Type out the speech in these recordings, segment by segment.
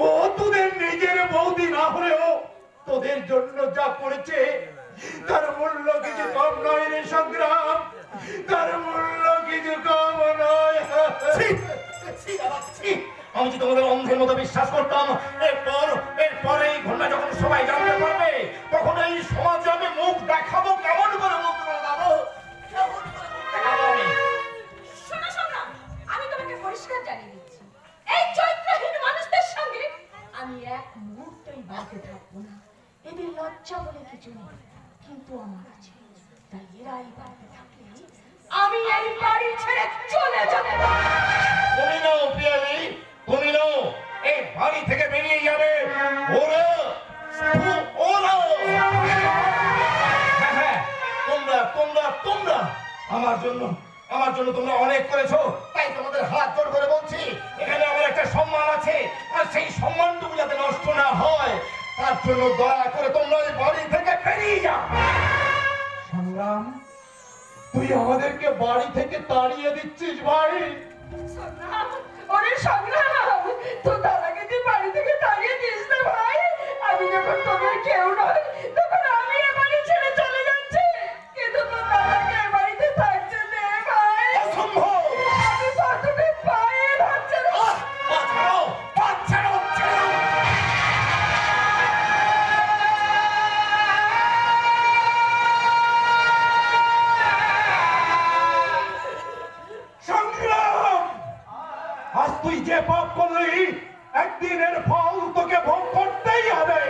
ও তোদের নিজের বৌদি না হলেও তোদের জন্য যা করেছে তার মূল্য কিছু কম নয় রে সংগ্রাম, তার মূল্য কিছু কম নয়। আমি যদি তোমাদের অন্ধের মতো বিশ্বাস করতাম, এরপর এই ঘটনা যখন সবাই জানতে পারবে তখন এই সমাজে আমি মুখ দেখাবো কেমন করে, মুখ দেখাবো কেমন করে, মুখ দেখাবো আমি। শোনো শোনো, আমি তোমাকে পরিষ্কার জানিয়ে দিচ্ছি, এই চরিত্রহীন মানুষদের সঙ্গে আমি এক মুহূর্তই বাঁধতে থাকবো না। এদের লজ্জা বলে কিছু নেই, কিন্তু আমার আছে। তাই এরা এই বাড়িতে থাকলে আমি এই বাড়ি ছেড়ে চলে যাবো। তুমি নাও পিয়ালি, তুমি নাও, এই বাড়ি থেকে বেরিয়ে যাবে ওরা, ওরা। হ্যাঁ, তোমরা তোমরা তোমরা আমার জন্য তোমরা অনেক করেছো, তাই তোমাদের হাত জোড় করে বলছি, এখানে আমার একটা সম্মান আছে, আর সেই সম্মানটুকু যাতে নষ্ট না হয় তার জন্য দয়া করে তোমরা এই বাড়ি থেকে বেরিয়ে যাও। সংগ্রাম, তুই আমাদেরকে বাড়ি থেকে তাড়িয়ে দিচ্ছিস ভাই? সংগ্রাম, ওরে সংগ্রাম, তোর দাদাকে তুই বাড়ি থেকে তাড়িয়ে দিস না ভাই। আমি যখন তোদের কেউ নয় তখন আমি এ বাড়ি ছেড়ে চলে যাচ্ছি, কিন্তু তোর দাদাকে এ বাড়িতে থাকতে দে ভাই। অসম্ভব! আমি তোকে পায়ে ধরছে রে। বাঁচাও, বাঁচাও, বাঁচাও! সংগ্রাম, আজ তুই যে পাপ করলি একদিনের ফল তোকে ভোগ করতেই হবে।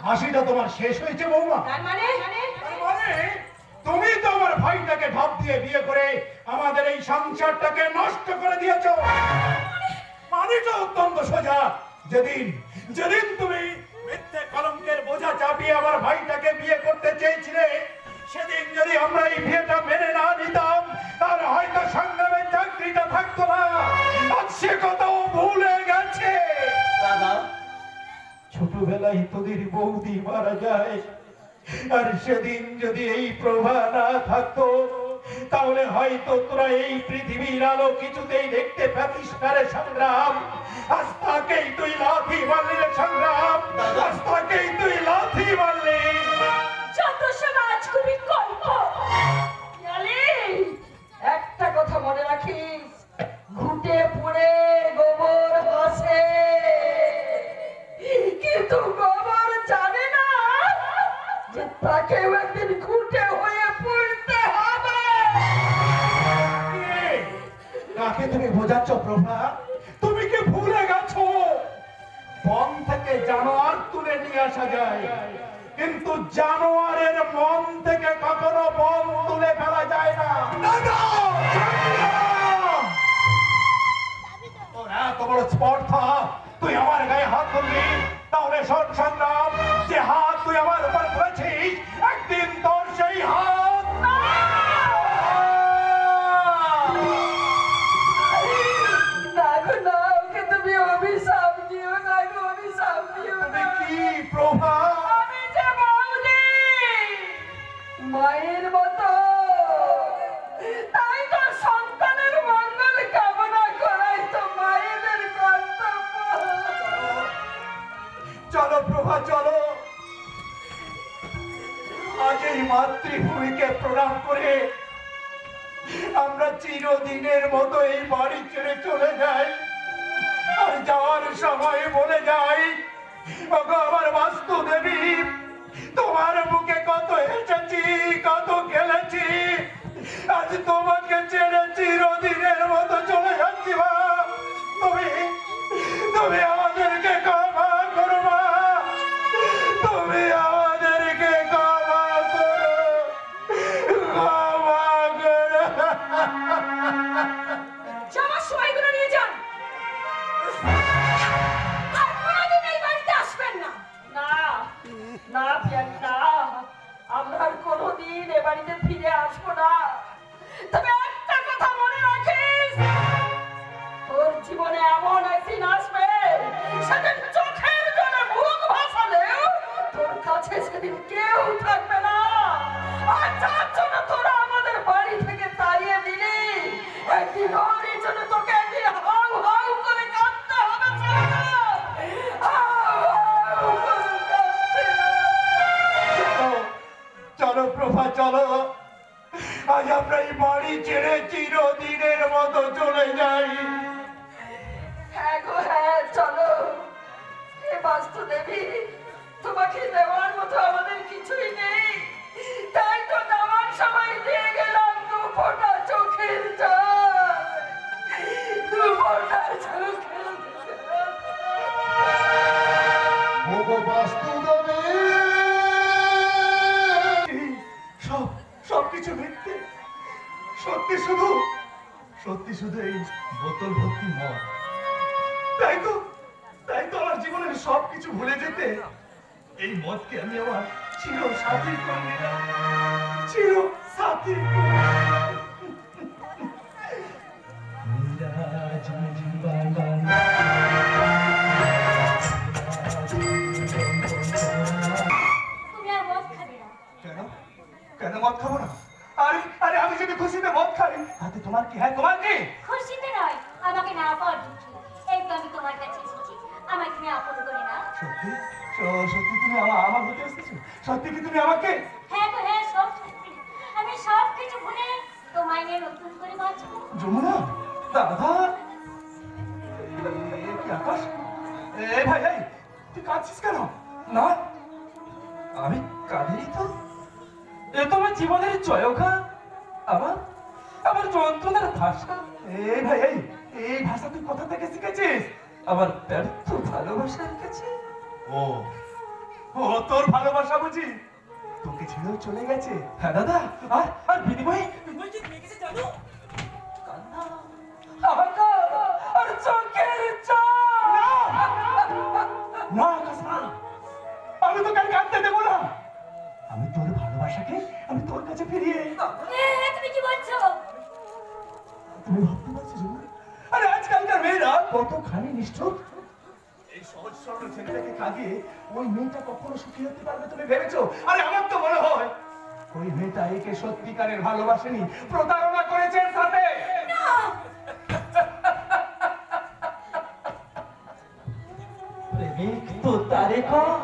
হাসিটা তোমার শেষ হয়েছে বৌমা? তার মানে তুমি তো আমার ভাইটাকে ঢাপ দিয়ে বিয়ে করে আমাদের এই সংসারটাকে নষ্ট করে দিয়েছ। মানেটা অত্যন্ত সোজা, যেদিন যেদিন তুমি মিথ্যে কলঙ্কের বোঝা চাপিয়ে আমার ভাইটাকে বিয়ে করতে চেয়েছিলে, সেদিন যদি আমরা এই বিয়েটা মেনে না নিতাম তাহলে হয়তো সংগ্রামের চাকরিটা থাকতো না। আজ সে কথাও ভুলে গেছে। দাদা, ছোটবেলায় তোদের বৌদি মারা যায়, আর সেদিন যদি এই প্রভা না থাকতো তাহলে হয়তো তোরা এই পৃথিবীর আলো কিছুতেই দেখতে পাতিস না রে সংগ্রাম। আজ তাকেই তুই লাথি মারলি রে সংগ্রাম, আজ তাকেই তুই লাথি মারলি। যত সমাজ খুবই কল্প। একটা কথা মনে রাখিস, ঘুটে পড়ে গোবর হাসে, কিন্তু গোবর জানে না যে তাকেও একদিন ঘুটে হয়ে পড়তে হবে। কাকে তুমি বোঝাচ্ছ প্রভা? তুমি কি ভুলে গেছো বন থেকে জানোয়ার তুলে নিয়ে আসা যায়, কিন্তু জানোয়ারের মন থেকে কখনো বন তুলে ফেলা যায় না। তোর এত বড় স্পর্ধা, তুই আমার গায়ে হাত তুললি, তাহলে শোন সংগ্রাম, যে হাত তুই আমার উপর ধরেছিস একদিন তোর সেই হাত প্রভা। আমি যে বৌদি, মায়ের মতো, তাই তো সন্তানের মঙ্গল কামনা করাই তো মায়েদের কর্তব্য। চলো প্রভা, চলো আজ এই মাতৃভূমিকে প্রণাম করে আমরা চিরদিনের মতো এই বাড়ি ছেড়ে চলে যাই, আর যাওয়ার সময় বলে যাই, ওগো আমার বাস্তু দেবী, তোমার বুকে কত হেসেছি, কত খেলেছি, আজ তোমাকে ছেড়ে চিরদিনের মতো চলে যাচ্ছি। মা, তুমি আমাদেরকে ক্ষমা করো মা, তুমি আমাদেরকে ক্ষমা করো, ক্ষমা করো। যাওয়ার সময়গুলো নিয়ে যান, আর কোনোদিন এই বাড়িতে আসবেন না। না না পিয়ালি, না, আমরা আর কোনোদিন এ বাড়িতে ফিরে আসবো না। তবে একটা কথা মনে রাখিস, তোর জীবনে এমন একদিন আসবে সেদিন চোখের জলে মুখ ভাসালেও তোর কাছে সেদিন কেউ থাকবে না। আর যার জন্য তোরা আমাদের বাড়ি বাড়ি ছেড়ে চিরদিনের মতো চলে যাই। হ্যাঁ গো হ্যাঁ, চলো। হে বাস্তুদেবী, তোমাকে দেওয়ার মতো আমাদের কিছুই নেই, তাই তো দেওয়ার সময় দিয়ে গেলাম 2 ফোঁটা চোখের জল, 2 ফোঁটা চোখের জল। ওগো বাস্তুদেবী, সবকিছু মিথ্যে, সত্যি শুধু এই বোতল ভর্তি মদ। তাই তো আমার জীবনের সবকিছু ভুলে যেতে এই মদকে আমি আমার চির সাথী করে নিলাম, চির সাথী। কেন মদ খাবো না? আরে আমি যদি খুশিতে মদ খাই তাতে তোমার কি? হ্যাঁ তোমার কি? খুশিতে নয়, আমাকে না পাওয়ার দুঃখে। এই তো আমি তোমার কাছে এসেছি, আমাকে তুমি আপন করে না। সত্যি তুমি আমার হতে এসেছো? সত্যি কি তুমি আমাকে? হ্যাঁ গো হ্যাঁ, সব সত্যি। আমি সব কিছু ভুলে তোমায় নিয়ে নতুন করে বাঁচবো। যমুনা, দাদা, কি আকাশ? ভাই তুই কাঁদছিস কেন? না, আমি কাঁদিনি তো। এ তো আমার জীবনের জয়গা, আমার যন্ত্রণার ভাষা। ভাই এই ভাষা তুই কোথা থেকে শিখেছিস? আমার ব্যর্থ ভালোবাসার কাছে। ও তোর ভালোবাসা বুঝি তোকে ছেড়েও চলে গেছে? হ্যাঁ দাদা, আর বিনিময়ে যে দিয়ে গেছে জানো? কান্না, হাহাকার, আর চোখের জল। না আকাশ, না, আমি তোকে আর কাঁদতে দেবো না। আমি তোর ভালোবাসাকে আমি তোর কাছে ফিরিয়ে। তুমি কি বলছো? তুমি ভাবতে পারছো যমুনা? আরে আজকালকার মেয়েরা কতখানি নিষ্ঠুর। এই সহজ সরল ছেলেটাকে কাঁদিয়ে ওই মেয়েটা কখনো সুখী হতে পারবে তুমি ভেবেছো? আরে আমার তো মনে হয় ওই মেয়েটা একে সত্যিকারের ভালোবাসেনি, প্রতারণা করেছে এর সাথে। প্রেমিক তো তারে কয়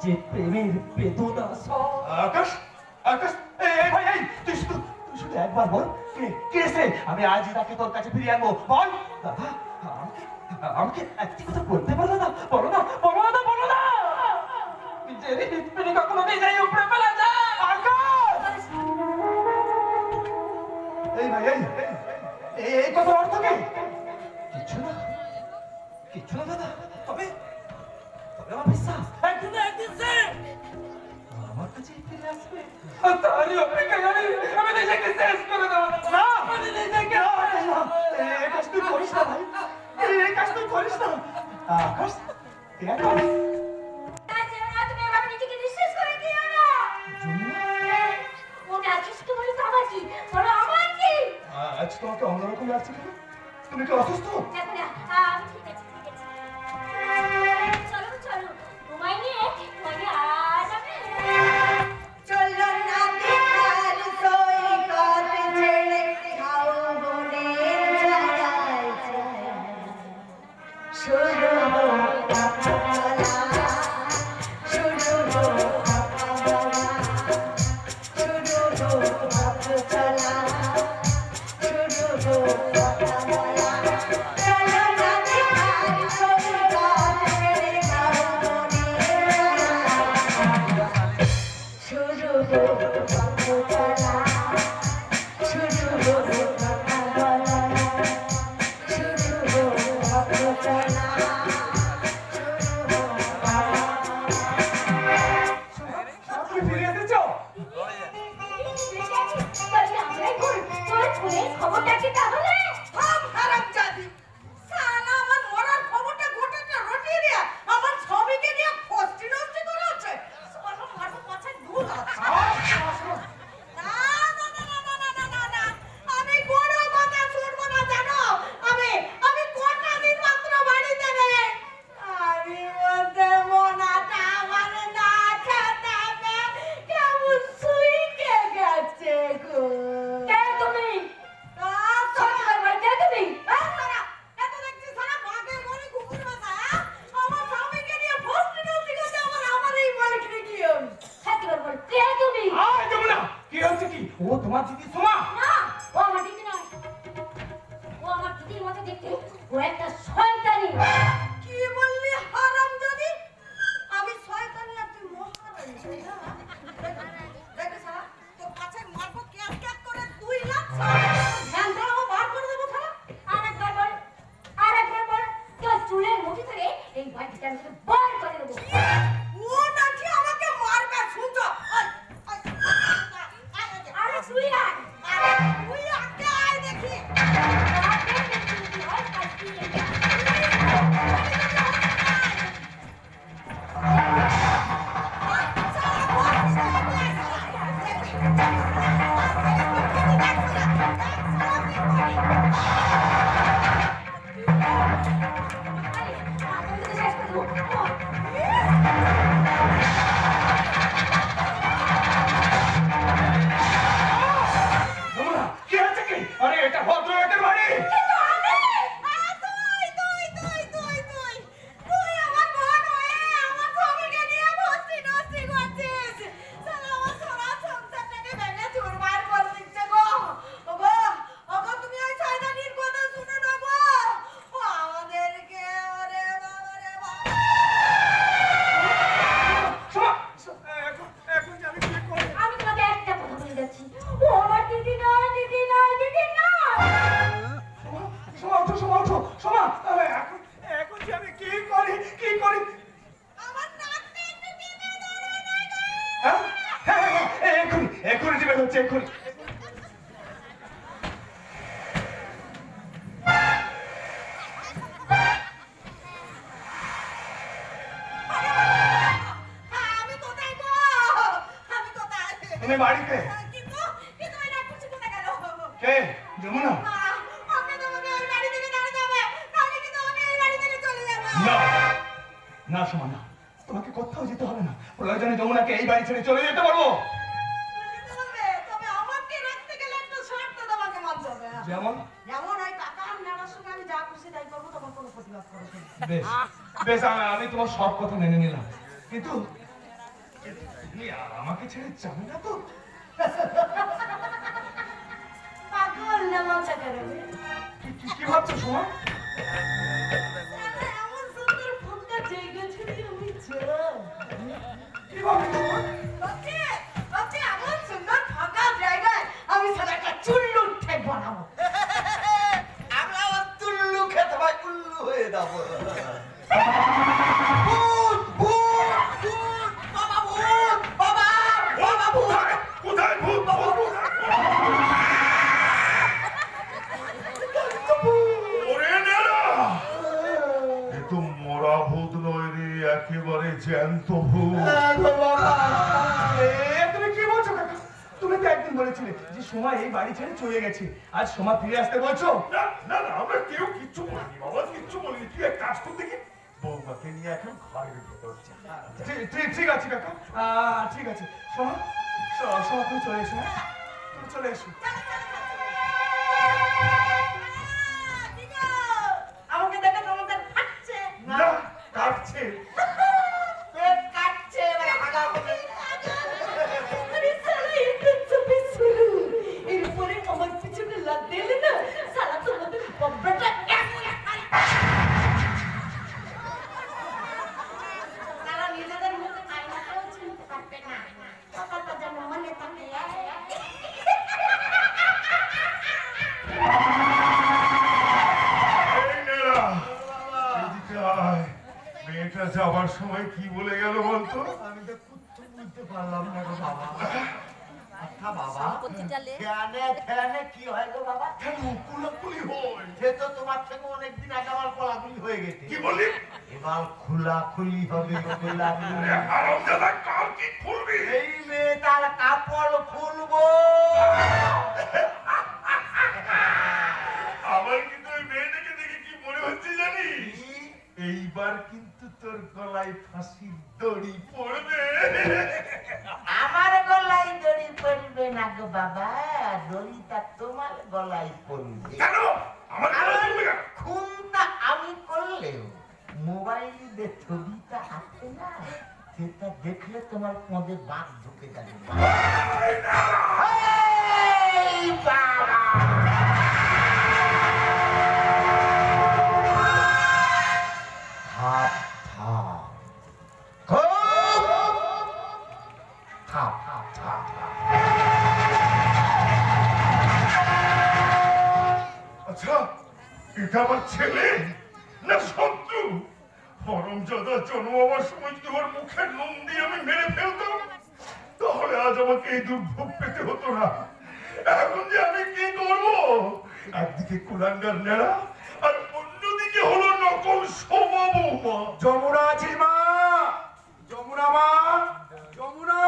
যে প্রেমের বেদনা সয়। আকাশ, ভাই তুই শুধু একবার বল, কে সে? আমি আজই তাকে তোর কাছে ফিরিয়ে আনবো। বল দাদা, আমাকে একটি কথা বলতে পারো না? বলো না। নিজের হৃৎপিণ্ড কখনো নিজেই উপরে ফেলা যায়। আকাশ! ভাই এই কথার অর্থ কি? কিছু না দাদা, তবে আমার বিশ্বাস একদিন সে আমার কাছে ফিরে আসবে। আর তারই অপেক্ষায় আমি নিজেকে শেষ করে দেবো। না, আমি নিজেকে এই কাজ তুই করিস না ভাই, এই কাজ তুই করিস না। আকাশ, তুমি এভাবে নিজেকে নিঃশেষ করে দিও না। মনে আছিস তো? বলি তো আমার কি, বলো আমার কি? আজ তোমাকে অন্যরকম লাগছে কেন? তুমি কি অসুস্থ? দেখো না, আমি ঠিক আছে। চলো তোমায় নিয়ে আজ আমি চলো না দেখার সৈকত ছেড়ে খাও বনের জায়গায় শুরু চলো না কেন বার করে দেবো। ও নাকি আমাকে মারবে শুনছো? আরে তুই আয়। তুই আগে আয় দেখি। যমুনা, কি আছে কি? আরে এটা ভদ্রলোকের বাড়ি। এখন যে আমি কি করি? আমি তোমাকে একটা কথা বলে যাচ্ছি, ও আমার দিদি নয়, দিদি নয়, দিদি নয়। সোমা ওঠো, সোমা ওঠো, সোমা। এখন যে আমি কি করি, কি করি? হ্যাঁ? হ্যাঁ, হ্যাঁ, হ্যাঁ, এক্ষুনি যে বের হচ্ছে, এক্ষুনি। তুমি বাড়িতে? কে? যমুনা? না, না সোমা, না। তোমাকে কোথাও যেতে হবে না। প্রয়োজনে যমুনাকে এই বাড়ি ছেড়ে চলে যেতে পারবো। যেমন? বেশ, বেশ, আমি তোমার সব কথা মেনে নিলাম, কিন্তু তুমি আমাকে ছেড়ে যাবে না তো? কি ভাবছো সোমা? কি ভাবছো সোমা? আমি সাথে একটা চুল্লুর ঠেক বানাবো। আমরা আবার তুল্লু খেতে ভাই উল্লু হয়ে যাবো। কোথায় ভূত? ওরে নেড়া! এ তো মরা ভূত নয় রে, একেবারে জ্যান্ত ভূত। তুমি কি বলছো কাকা? তুমি তো একদিন বলেছিলে যে সোমা এই বাড়ি ছেড়ে চলে গেছে, আজ সোমা ফিরে আসতে বলছো? না না না, আমরা কেউ কিচ্ছু বলিনি বাবা, কিচ্ছু বলিনি। তুই এক কাজ করতে কি, বৌমাকে নিয়ে এখন ঘরের ভেতর যা। ঠিক আছে কাকা, ঠিক আছে। সোমা, সোমা তুমি চলে এসো, হ্যাঁ? তুমি চলে এসো। আমাকে দেখে তোমাদের হাঁটছে না, কাটছে। পেট কাটছে, এবারে হাগা হবে। আরে শালা, এটা চুপি শুরু। এরপরে আমার পিছনে লাগ দিলে না, শালা তোমাদের বব্বাটা এমন তারা নিজেদের মধ্যে আয়নাটাও চিনতে পারবে না। কথাটা যেন মনে থাকে। এই নেড়া, এদিকে আয়। মেয়েটা যাবার সময় কি বলে গেল বলতো? আমি তো কিচ্ছু বুঝতে পারলাম না গো বাবা। আচ্ছা বাবা, ফ্যানে কি হয় গো বাবা? কেন কুলাকুলি হয়? সে তো তোমার থেকে অনেকদিন আগে আমার কোলাকুলি হয়ে গেছে। কি বললি? এবার খোলাখুলি হবে, খোলাখুলি। আরামজাদা, কার কি খুলবি? এই মেয়েটার কাপড় খুলবো। আমার কিন্তু ওই মেয়েটাকে দেখে কি মনে হচ্ছে জানিস? এইবার কিন্তু তোর গলায় ফাঁসির দড়ি পড়বে। আমার গলায় দড়ি পড়বে না গো বাবা, দড়িটা তোমার গলায় পড়বে। কেন? আমার গলায় পড়বে কেন? খুনটা আমি করলেও মোবাইলে ছবিটা আছে না, সেটা দেখলে তোমার পদে বাঘ ঢুকে যাবে। এই বাবা! থাপ, থাপ। খুব! থাপ, থাপ, থাপ, থাপ। আচ্ছা, এটা আমার ছেলে না শত্রু? হরমজাদা জন্ম হওয়ার সময় যদি ওর মুখের নুন দিয়ে আমি মেরে ফেলতাম, তাহলে আজ আমাকে এই দুর্ভোগ পেতে হতো না। এখন যে আমি কি করবো? একদিকে কুলাঙ্গার নেড়া, আর অন্যদিকে হলো নকল শোভা বৌমা। যমুনা আছিস মা? যমুনা মা, যমুনা।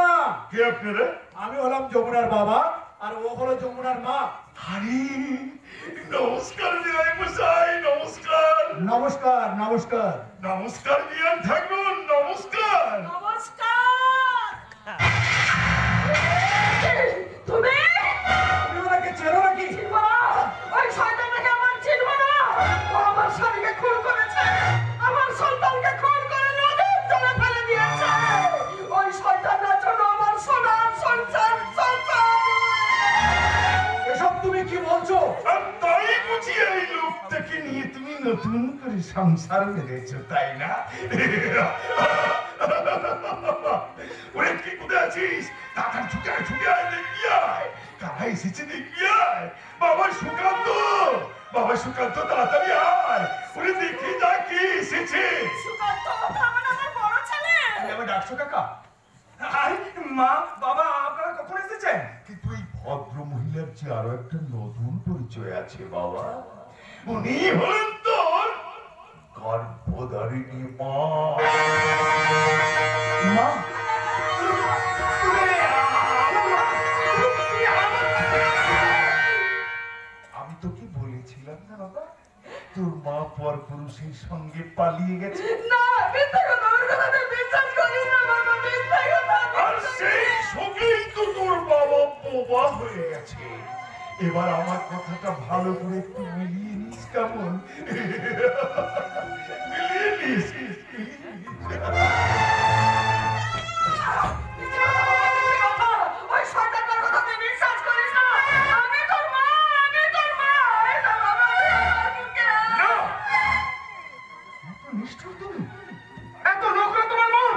কে আপনারা? আমি হলাম যমুনার বাবা, আর ও হলো যমুনার মা। আরে নমস্কার বিআই মশাই, নমস্কার। নমস্কার নমস্কার। নমস্কার বিয়ান ঠাকুর, নমস্কার। নমস্কার। তুমি তুমি ওনাকে চেনো নাকি? চিনবো না, ওই শয়তানটাকে আমার চিনবো না। ও আমার স্বামীকে খুন করেছে, আমার সন্তানকে খুন করে নদীর জলে ফেলে দিয়েছে। ওই শয়তানটার জন্য আমার সোনার সংসার সংসার। এসব তুমি কি বলছো? আর তাই বুঝি এই লোকটাকে নিয়ে তুমি নতুন করে সংসার বেঁধেছো, তাই না? ওরে কি কোথায় আছিস? তাড়াতাড়ি ছুটে আয়, ছুটে আয়, দেখবি আয়। কারা এসেছে দেখবি আয়। বাবা সুকান্ত, বাবা সুকান্ত, তাড়াতাড়ি আয়। ওরে দেখি যা কি এসেছে। সুকান্ত, তার মানে আমার বড় ছেলে। এবার ডাকছো কাকা? আরে মা, বাবা, আপনারা কখন এসেছেন? কিন্তু এই ভদ্র মহিলার যে আরো একটা নতুন পরিচয় আছে বাবা। উনি হলেন তোর গর্ভধারিণী মা। মা, আমি তোকে বলেছিলাম না বাবা, তোর মা পর পুরুষের সঙ্গে পালিয়ে গেছে। না, মিথ্যা কথা, ওর কথা আমি বিশ্বাস করি না বাবা, মিথ্যা কথা। আর সেই সঙ্গেই তো তোর বাবা বোবা হয়ে গেছে। এবার আমার কথাটা ভালো করে একটু মিলিয়ে নিস, কেমন? মিলিয়ে নিস। ওই শয়তানটার কথা তুই বিশ্বাস করিস না। আমি তোর মা, আমি তোর মা। এটা বাবা, আমার বুকে। না! এত নিষ্ঠুর তুমি, এত নোংরা তোমার মন!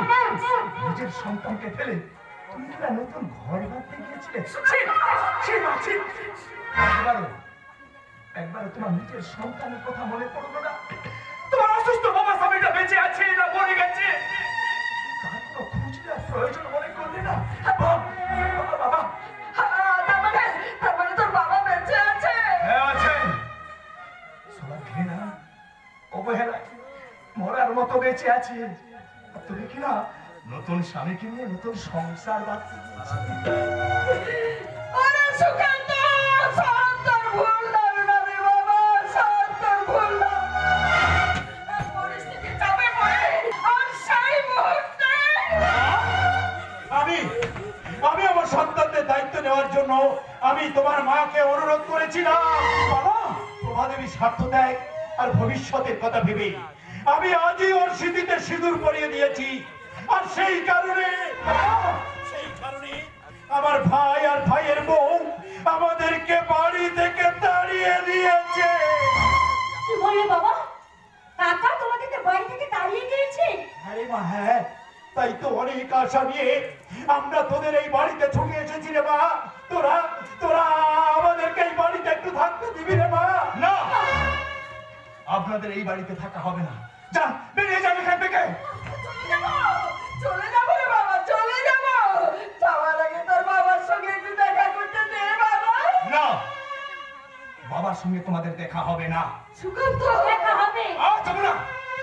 নিজের সন্তানকে ফেলে তুমি কিনা নতুন ঘর বাঁধতে গিয়েছিলে? ছি, ছি মা, ছি। একবারও তোমার নিজের সন্তানের কথা মনে পড়লো না? তোমার অসুস্থ বাবা স্বামীটা বেঁচে আছে না মরে গেছে, তার কোনো খোঁজ নেওয়ার প্রয়োজন মনে করলে না? বাবা, বাবা, তার মানে তোর বাবা বেঁচে আছে। হ্যাঁ আছেন। সবার ঘৃণা, অবহেলা, মরার মতো বেঁচে আছে। আর তুমি কিনা নতুন স্বামীকে নিয়ে নতুন সংসার বাঁধতে গিয়েছিলে। আরে সুকান্ত, সব তোর ভুল ধারণা রে বাবা, সব তোর ভুল ধারণা। এই পরিস্থিতি চাপে পড়ে আর সেই মুহূর্তে আমি আমার সন্তানদের দায়িত্ব নেওয়ার জন্য আমি তোমার মাকে অনুরোধ করেছিলাম। বাবা, প্রভাদেবী স্বার্থ ত্যাগ আর ভবিষ্যতের কথা ভেবে আমি আজই ওর স্মৃতিতে সিঁদুর পরিয়ে দিয়েছি। আর সেই কারণে আমার ভাই আর ভাইয়ের বউ আমাদেরকে বাড়ি থেকে তাড়িয়ে দিয়েছে। কি বললে বাবা? কাকা তোমাদেরকে বাড়ি থেকে তাড়িয়ে দিয়েছে? আরে মা, হ্যাঁ, তাই তো অনেক আশা নিয়ে আমরা তোদের এই বাড়িতে ছুটে এসেছি রে মা। তোরা তোরা আমাদেরকে এই বাড়িতে একটু থাকতে দিবি রে মা? না, আপনাদের এই বাড়িতে থাকা হবে না। যান, বেরিয়ে যান এখান থেকে। চলে যাবো রে বাবা, চলে যাবো। যাওয়ার আগে তোর বাবার সঙ্গে একটু দেখা করতে দে বাবা। না, বাবার সঙ্গে তোমাদের দেখা হবে না। সুকান্ত, দেখা হবে। যমুনা,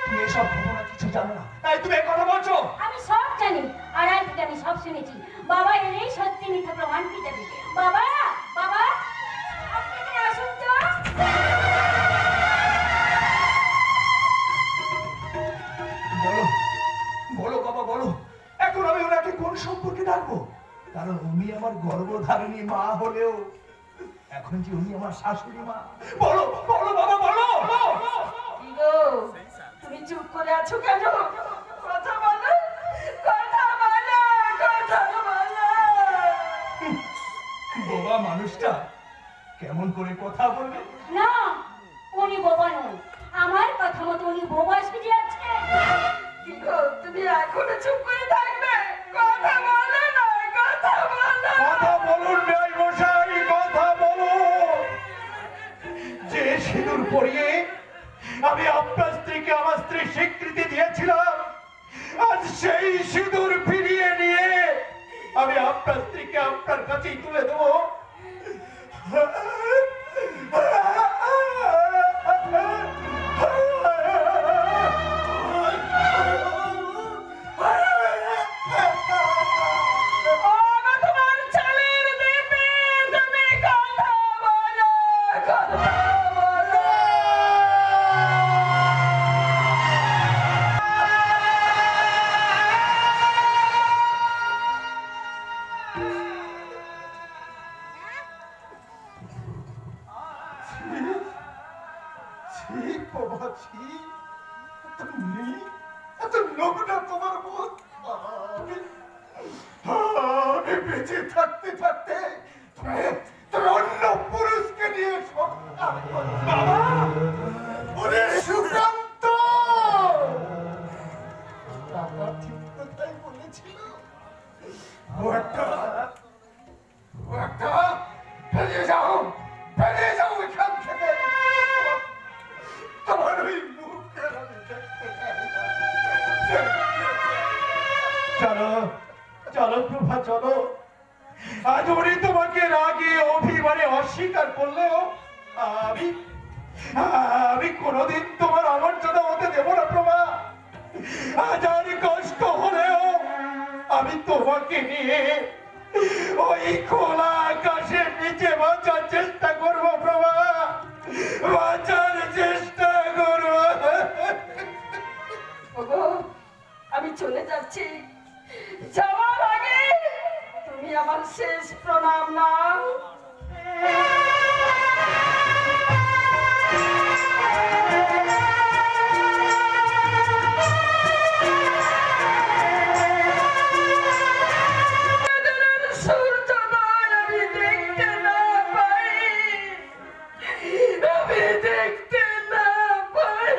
তুমি এসব ঘটনা কিছু জানো না, তাই তুমি এই কথা বলছো? আমি সব জানি, আর আজ থেকে আমি সব শুনেছি। বাবা এলেই সত্যি মিথ্যা প্রমাণ পেয়ে যাবে। বাবা, বাবা, আপনি এখানে আসুন তো। বলো, বলো বাবা, বলো। এখন আমি ওনাকে কোন সম্পর্কে ডাকবো? কারণ উনি আমার গর্ভধারিণী মা হলেও এখন যে উনি আমার শাশুড়ি মা। বলো, বলো বাবা, বলো। কি গো, তুমি চুপ করে আছো কেন? কথা বলো, কথা বলো, কথা বলো। বাবা মানুষটা কেমন করে কথা বলবে? না, উনি বোবা নন। আমার কথা মতো উনি বোবা সেজে আছে। কি গো, তুমি এখনো চুপ করে থাকবে? কথা বলো না, কথা বলো। কথা বলুন ভাই মশাই, কথা বলুন। যে সিঁদুর পরিয়ে আমি আপনার স্ত্রীকে আমার স্ত্রীর স্বীকৃতি দিয়েছিলাম, সেই সিঁদুর ফিরিয়ে নিয়ে আমি আপনার স্ত্রীকে আপনার কাছেই তুলে দেবো। তোমার চালের দেবে তুমি কথা বলো, কথা বলো। ছি বাবা, ছি, এত নোংরা তোমার মুখ। আমি বেঁচে থাকতে থাকতে তুমি অন্য পুরুষকে নিয়ে সংসার করো। বাবা, ওরে সুকান্ত, বাবা ঠিক কথাই বলেছিল। ও একটা বেরিয়ে যাও এখান থেকে। তোমার ওই মুখের আমি দেখতে চাই না। চলো চলো প্রভা, চলো। আজ উনি তোমাকে রাগে অভিমানে অস্বীকার করলেও আমি কোনোদিন তোমার অমর্যাদা হতে দেব না প্রভা। হাজার কষ্ট হলেও আমি তোমাকে নিয়ে ওই খোলা আকাশের নিচে বাঁচার চেষ্টা করবো প্রভা, বাঁচার চেষ্টা করবো। ওগো, আমি চলে যাচ্ছি। যাওয়ার আগে তুমি আমার শেষ প্রণাম নাও। সূর্যোদয় আমি দেখতে না পাই, আমি দেখতে না পাই।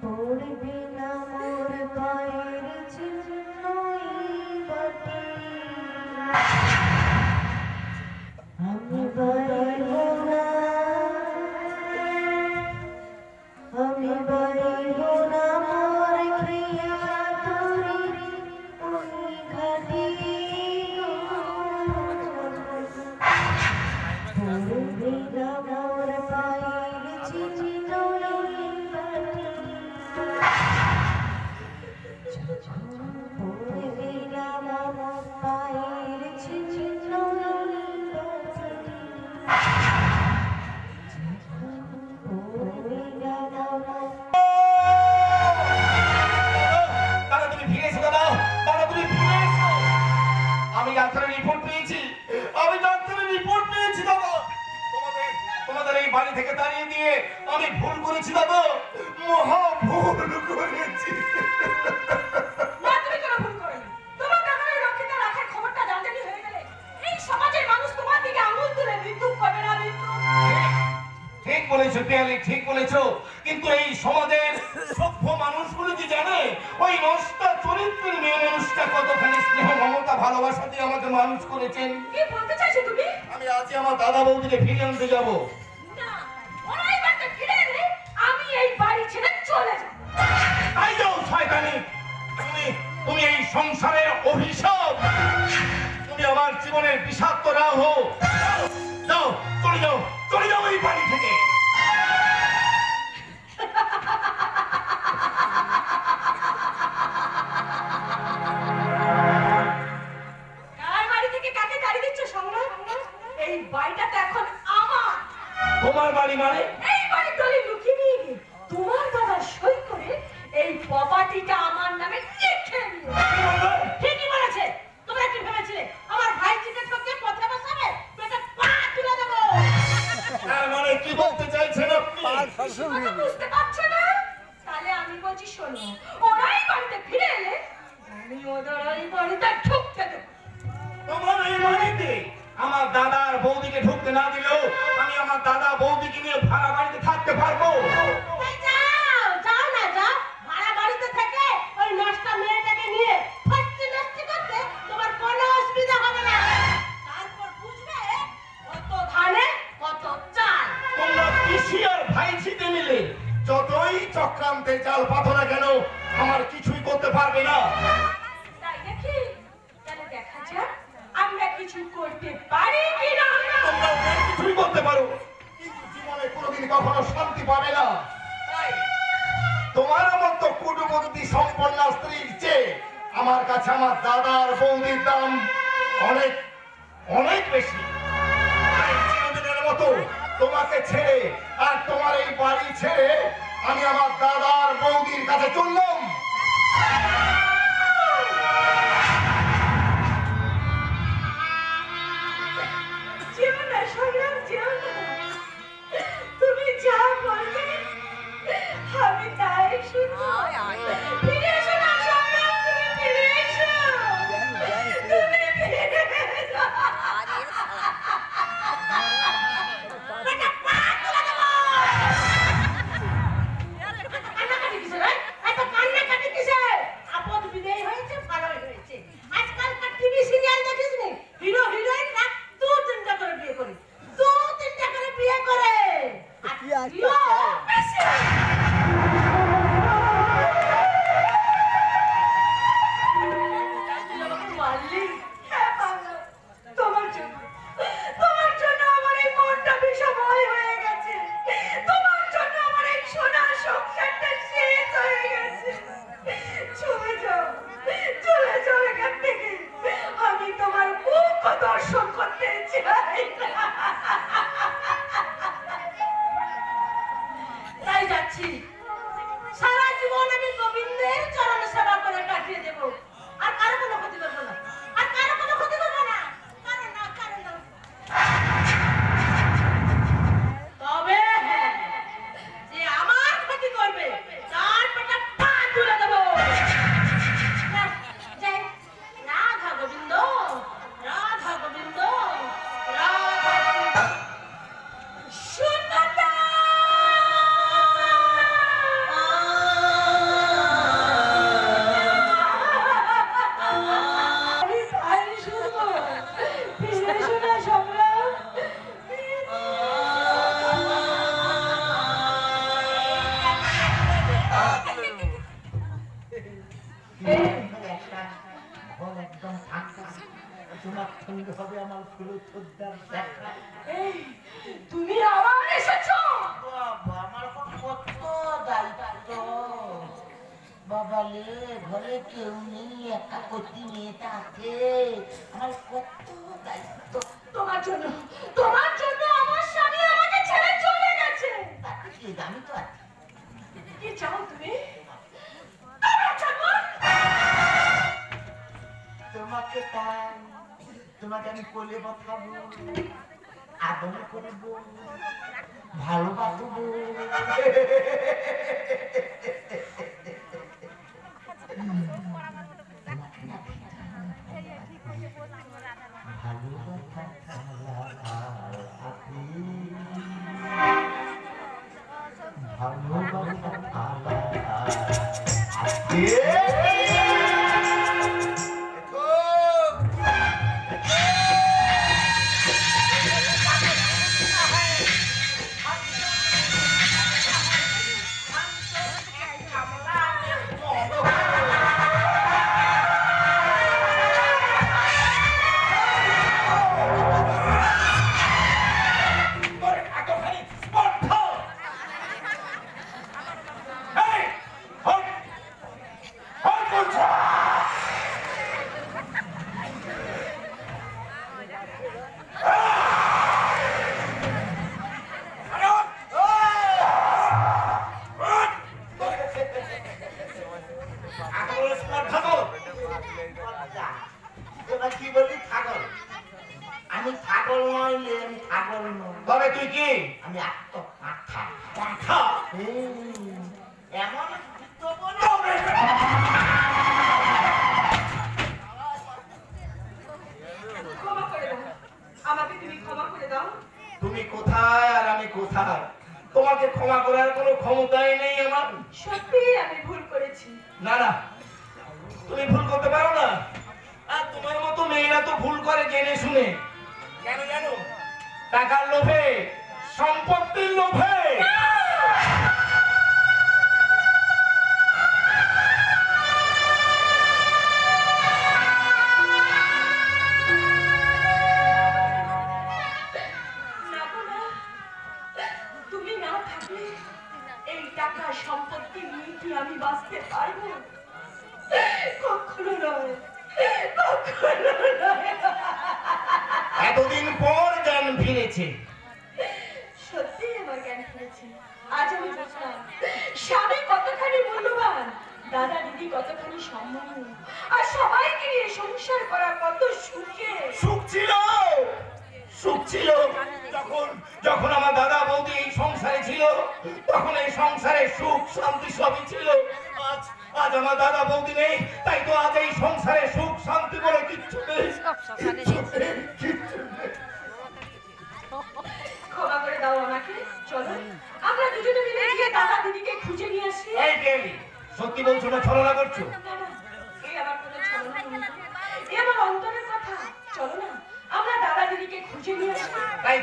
পড়বে না মোর পায়ের চিহ্নই বটে, আমি বাড়িব না, আমি বাড়িব না মোর খেয়া তরি ওই ঘাটি। পড়বে না মোর পায়ের চিহ্নই বটে, পড়বে না মোর পায়ের চিহ্নই বটে, পড়বে না মোর। দাদা তুমি ফিরে এসো, দাদা তুমি ফিরে এসো। আমি ডাক্তারের রিপোর্ট পেয়েছি, দাদা। তোমাদের এই বাড়ি থেকে তাড়িয়ে দিয়ে আমি ভুল করেছি দাদা, মহা ভুল করেছি। না, তুমি কোনো ভুল করোনি। তোমার কাকার রক্ষিত রাখার খবরটা জানজানি হয়ে গেলে এই সমাজের মানুষ তোমার দিকে আঙুল তুলে বিদ্রুপ করবে না, বিদ্রুপ। ঠিক বলেছো পিয়ালি, ঠিক বলেছো। কিন্তু এই সমাজের সভ্য মানুষগুলো কি জানে ওই নষ্ট চরিত্রের মেয়ে মানুষটা কতখানি স্নেহ মমতা ভালোবাসা দিয়ে আমাকে মানুষ করেছেন? কি বলতে চাইছো তুমি? আমি আজই আমার দাদা বৌদিকে ফিরিয়ে আনতে যাবো। না, ওরা এই বাড়িতে ফিরে এলে আমি এই বাড়ি ছেড়ে চলে যাব। তাই যাও শয়তানি, তুমি এই সংসারের অভিশাপ, তুমি আমার জীবনের বিষাক্ত রাহ। যাও, চলে যাও এই বাড়ি থেকে। কার বাড়ি থেকে কাকে তাড়িয়ে দিচ্ছ সংগ্রাম? এই বাড়িটা তো এখন আমার। তোমার বাড়ি মানে? এই বাড়ির দলে লুকিয়ে নিয়ে গিয়ে তোমার বাবা সই করে এই প্রপার্টিটা আমার নামে লিখে নিও। ঠিকই বলেছে। তোমরা কি ভেবেছিলে আমার ভাই চিন্তা করতে পথে বসাবে? পেটে পা তুলে দেবো। তার মানে কি বলতে চাইছেন আপনি? কথা বুঝতে পারছো না? তাহলে আমি বলছি শোনো, ওরাই বাড়িতে ফিরে এলে আমি ওদের এই বাড়িতে ঢুকতে দেবো। তোমার এই বাড়িতে আমার দাদার বৌদিকে ঢুকতে না দিলেও আমি আমার দাদা বৌদিকে নিয়ে যতই চাল পাথো না কেন আমার কিছুই করতে পারবে না। তাই নাকি? তাহলে দেখা যাক আমরা কিছু করতে পারি কিনা। তোমরা অনেক কিছুই করতে পারো, কিন্তু জীবনে কোনোদিন কখনো শান্তি পাবে না। তাই তোমার মতো কুটুবুদ্ধি সম্পন্ন স্ত্রীর চেয়ে আমার কাছে আমার দাদার বৌদির দাম অনেক অনেক বেশি। তাই চিরদিনের মতো তোমাকে ছেড়ে আর তোমার এই বাড়ি ছেড়ে আমি আমার দাদার বৌদির কাছে চললাম। জীবনে সংগ্রাম জীবনে তুমি যা বলবে আমি তাই শুনবো। ফিরে এসো না সংগ্রাম, তুমি ফিরে এসো, তুমি ফিরে এসো। কান্নাকাটি কিসের, হ্যাঁ? এত কান্নাকাটি কিসের? আপদ বিদায় হয়েছে, ভালোই হয়েছে। আজকালকার টিভি সিরিয়াল দেখিস নি? হিরো হিরোইন না 2-3টা করে বিয়ে করে, 2-3টা করে বিয়ে করে। আর হিরো বেশি। মারলি? হ্যাঁ মারলাম। তোমার জন্য আমার এই মনটা বিষময় হয়ে গেছে। তোমার জন্য আমার এই সোনার সংসারটা শেষ হয়ে গেছে। চলে যাও এখান থেকে। আমি তোমার মুখ দর্শন করতে চাই না। তাই যাচ্ছি। সারা জীবন আমি গোবিন্দের চরণ সেবা করে কাটিয়ে দেব। আর কারো কোনো ক্ষতি করবো না, আর কারো কোনো ক্ষতি করবো না। কারো না। তবে হ্যাঁ, যে আমার ক্ষতি করবে তার পেটে পা তুলে দেবো। যাই। রাধা গোবিন্দ, রাধা গোবিন্দ, রাধা গোবিন্দ। সুনন্দা! আমি তাই শুনবো। ফিরে এসো না সংগ্রাম। একদম ঠান্ডা, তোমার সঙ্গে হবে আমার ফুলুদ্দার দেখা। এই, তুমি আবার এসেছো? বাবা, আমার কত দায়িত্ব বাবালে, ঘরে কেউ নেই, একা করতে মেয়েটা আছে, আমার কত দায়িত্ব। তোমার জন্য আমার স্বামী আমাকে ছেড়ে চলে গেছে। তাতে কি, আমি তো আছি। কি চাও তুমি? তোমরা চাও? তোমাকে তাই, তোমাকে আমি কোলে বসাবো, আদর করবো, ভালোবাসবো। আমি ছাগল নইলে আমি ছাগল নই। তবে তুই কি? আমি আত্মপাঠা। পাঁঠা? এমন ক্ষমা করে দাও, আমাকে তুমি ক্ষমা করে দাও। তুমি কোথায় আর আমি কোথায়? তোমাকে ক্ষমা করার কোনো ক্ষমতাই নেই আমার। সত্যি আমি ভুল করেছি। না না, তুমি ভুল করতে পারো না। আর তোমার মতো মেয়েরা তো ভুল করে জেনে শুনে। কেন জানো? টাকার লোভে, সম্পত্তির লোভে। আমি বাঁচতে পারবো? কখনো নয়, কখনো নয়। এতদিন পর জ্ঞান ফিরেছে। সত্যি আমার জ্ঞান ফিরেছে। আজ আমি বুঝলাম স্বামী কতখানি মূল্যবান, দাদা দিদি কতখানি সম্মানীয়, আর সবাইকে নিয়ে সংসার করা কত সুখে। সুখ ছিল, সুখ ছিল যখন যখন আমার দাদা বৌদি এই সংসারে ছিল, তখন এই সংসারে সুখ শান্তি সবই ছিল। আজ আজ আমার দাদা বৌদি নেই, তাই তো আজ এই সংসারে সুখ শান্তি বলে কিচ্ছু নেই, কিচ্ছু নেই, কিচ্ছু নেই। ক্ষমা করে দাও আমাকে। চলো আমরা দুজনে মিলে গিয়ে দাদা দিদিকে খুঁজে নিয়ে আসি। এই বেলি, সত্যি বলছো না ছলনা করছো? না, না, এই আমার কোনো ছলনা নয়। এই আমার অন্তরের কথা। চলো না, আমরা দাদা দিদিকে খুঁজে নিয়ে আসি। তাই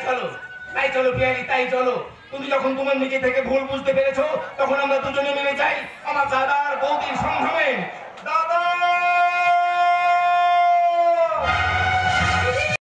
চলো পিয়ালি, তাই চলো। তুমি যখন তোমার নিজে থেকে ভুল বুঝতে পেরেছো, তখন আমরা দুজনে মিলে যাই আমার দাদা আর বৌদির সন্ধানে।